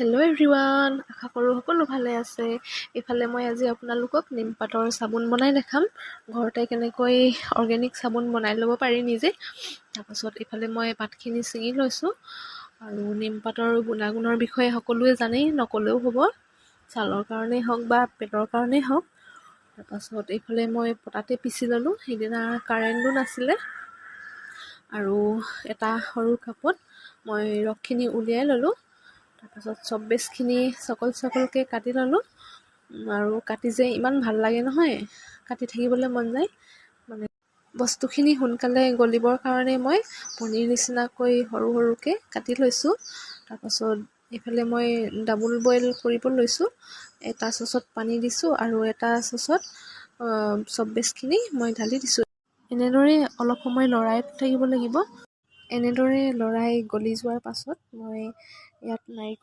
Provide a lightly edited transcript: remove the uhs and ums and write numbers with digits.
Hello' everyone, আশা কৰোঁ সকলো ভালে আছে। এইফালে মই আজি আপোনালোকক নিমপাতৰ চাবোন বনাই দেখাম। ঘৰতে কেনেকৈ অৰ্গেনিক চাবোন বনাই ল'ব পাৰি নিজে। তাৰপাছত এইফালে মই পাতখিনি ছিঙি লৈছোঁ। আৰু নিমপাতৰ গুণাগুণৰ বিষয়ে সকলোৱে জানেই, নক'লেও হ'ব। ছালৰ কাৰণেই হওক বা পেটৰ কাৰণেই হওক। তাৰপাছত এইফালে মই পটাতে পিচি ল'লোঁ। সেইদিনা কাৰেণ্টো নাছিলে। আৰু এটা সৰু কাপত মই ৰসখিনি উলিয়াই ল'লোঁ। তাৰপাছত চব বেচখিনি চকলকৈ কাটি ল'লোঁ। আৰু কাটি যে ইমান ভাল লাগে নহয়, কাটি থাকিবলৈ মন যায়। মানে বস্তুখিনি সোনকালে গলিবৰ কাৰণে মই পনীৰ নিচিনাকৈ সৰু সৰুকৈ কাটি লৈছোঁ। তাৰপাছত এইফালে মই ডাবল বইল কৰিব লৈছোঁ। এটা চচত পানী দিছোঁ আৰু এটা চচত চব বেচখিনি মই ঢালি দিছোঁ। এনেদৰে অলপ সময় লৰাই থাকিব লাগিব। এনেদৰে লৰাই গলি যোৱাৰ পাছত মই ইয়াত নাৰিকল